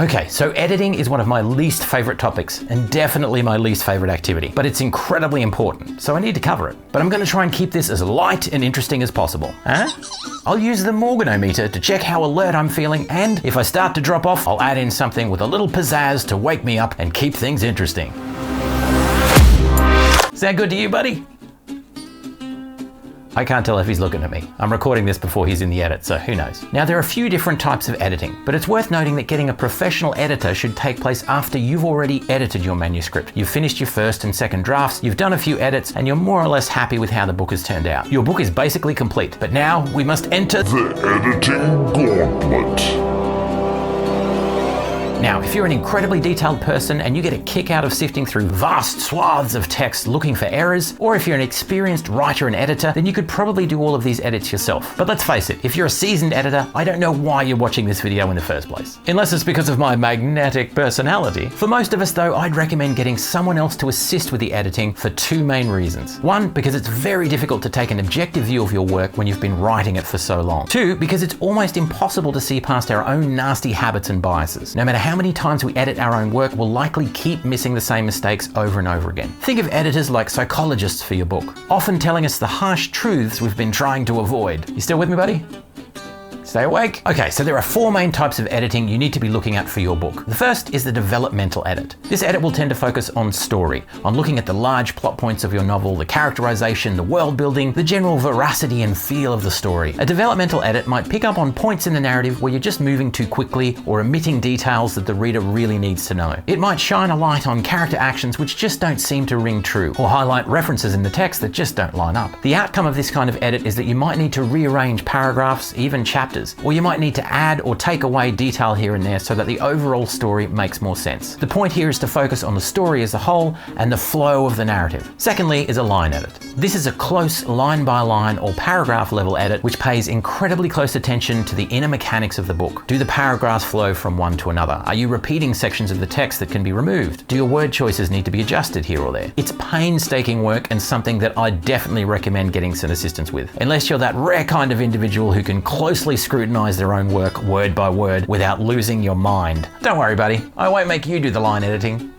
Okay, so editing is one of my least favorite topics and definitely my least favorite activity, but it's incredibly important, so I need to cover it. But I'm going to try and keep this as light and interesting as possible. I'll use the Morganometer to check how alert I'm feeling, and if I start to drop off, I'll add in something with a little pizzazz to wake me up and keep things interesting. Sound good to you, buddy? I can't tell if he's looking at me. I'm recording this before he's in the edit, so who knows. Now, there are a few different types of editing, but it's worth noting that getting a professional editor should take place after you've already edited your manuscript. You've finished your first and second drafts, you've done a few edits, and you're more or less happy with how the book has turned out. Your book is basically complete, but now we must enter the editing gauntlet. Now, if you're an incredibly detailed person and you get a kick out of sifting through vast swaths of text looking for errors, or if you're an experienced writer and editor, then you could probably do all of these edits yourself. But let's face it, if you're a seasoned editor, I don't know why you're watching this video in the first place. Unless it's because of my magnetic personality. For most of us though, I'd recommend getting someone else to assist with the editing for two main reasons. One, because it's very difficult to take an objective view of your work when you've been writing it for so long. Two, because it's almost impossible to see past our own nasty habits and biases. No matter how many times we edit our own work, we'll likely keep missing the same mistakes over and over again. Think of editors like psychologists for your book, often telling us the harsh truths we've been trying to avoid. You still with me, buddy? Stay awake. Okay, so there are four main types of editing you need to be looking at for your book. The first is the developmental edit. This edit will tend to focus on story, on looking at the large plot points of your novel, the characterization, the world building, the general veracity and feel of the story. A developmental edit might pick up on points in the narrative where you're just moving too quickly or omitting details that the reader really needs to know. It might shine a light on character actions which just don't seem to ring true, or highlight references in the text that just don't line up. The outcome of this kind of edit is that you might need to rearrange paragraphs, even chapters, or you might need to add or take away detail here and there so that the overall story makes more sense. The point here is to focus on the story as a whole and the flow of the narrative. Secondly is a line edit. This is a close line by line or paragraph level edit which pays incredibly close attention to the inner mechanics of the book. Do the paragraphs flow from one to another? Are you repeating sections of the text that can be removed? Do your word choices need to be adjusted here or there? It's painstaking work and something that I definitely recommend getting some assistance with, unless you're that rare kind of individual who can closely scrutinize their own work word by word without losing your mind. Don't worry, buddy. I won't make you do the line editing.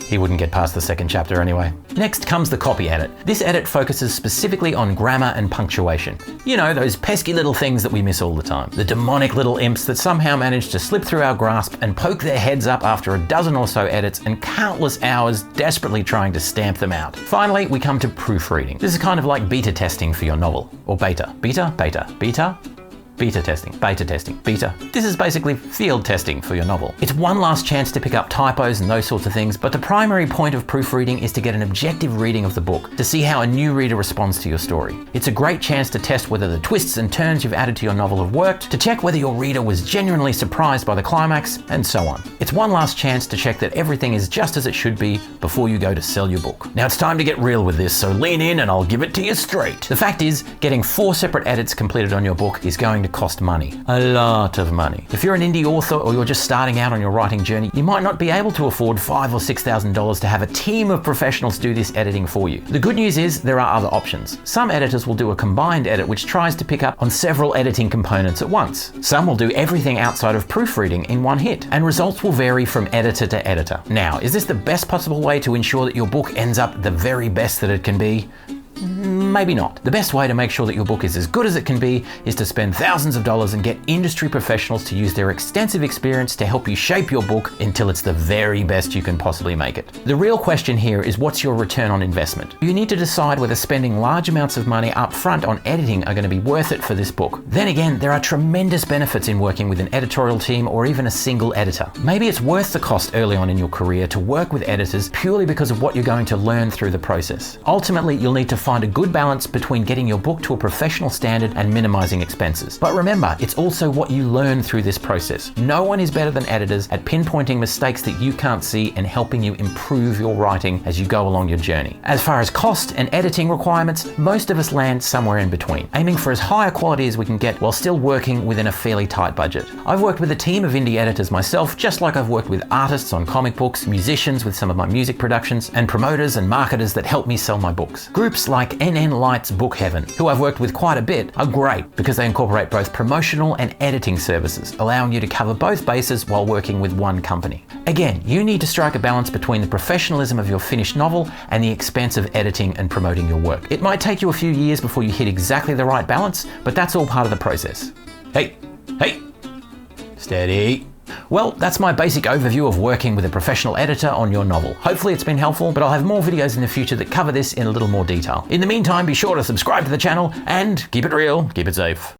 He wouldn't get past the second chapter anyway. Next comes the copy edit. This edit focuses specifically on grammar and punctuation. You know, those pesky little things that we miss all the time. The demonic little imps that somehow manage to slip through our grasp and poke their heads up after a dozen or so edits and countless hours desperately trying to stamp them out. Finally, we come to proofreading. This is kind of like beta testing for your novel. Or beta. Beta? Beta. Beta? Beta testing, beta testing, beta. This is basically field testing for your novel. It's one last chance to pick up typos and those sorts of things, but the primary point of proofreading is to get an objective reading of the book, to see how a new reader responds to your story. It's a great chance to test whether the twists and turns you've added to your novel have worked, to check whether your reader was genuinely surprised by the climax, and so on. It's one last chance to check that everything is just as it should be before you go to sell your book. Now it's time to get real with this, so lean in and I'll give it to you straight. The fact is, getting 4 separate edits completed on your book is going to cost money. A lot of money. If you're an indie author or you're just starting out on your writing journey, you might not be able to afford $5,000 or $6,000 to have a team of professionals do this editing for you. The good news is there are other options. Some editors will do a combined edit which tries to pick up on several editing components at once. Some will do everything outside of proofreading in one hit, and results will vary from editor to editor. Now, is this the best possible way to ensure that your book ends up the very best that it can be? Maybe not. The best way to make sure that your book is as good as it can be is to spend thousands of dollars and get industry professionals to use their extensive experience to help you shape your book until it's the very best you can possibly make it. The real question here is, what's your return on investment? You need to decide whether spending large amounts of money up front on editing are going to be worth it for this book. Then again, there are tremendous benefits in working with an editorial team or even a single editor. Maybe it's worth the cost early on in your career to work with editors purely because of what you're going to learn through the process. Ultimately, you'll need to find a good balance between getting your book to a professional standard and minimizing expenses. But remember, it's also what you learn through this process. No one is better than editors at pinpointing mistakes that you can't see and helping you improve your writing as you go along your journey. As far as cost and editing requirements, most of us land somewhere in between, aiming for as high a quality as we can get while still working within a fairly tight budget. I've worked with a team of indie editors myself, just like I've worked with artists on comic books, musicians with some of my music productions, and promoters and marketers that help me sell my books. Groups like NN Lights Book Heaven, who I've worked with quite a bit, are great because they incorporate both promotional and editing services, allowing you to cover both bases while working with one company. Again, you need to strike a balance between the professionalism of your finished novel and the expense of editing and promoting your work. It might take you a few years before you hit exactly the right balance, but that's all part of the process. Hey, steady. Well, that's my basic overview of working with a professional editor on your novel. Hopefully it's been helpful, but I'll have more videos in the future that cover this in a little more detail. In the meantime, be sure to subscribe to the channel and keep it real, keep it safe.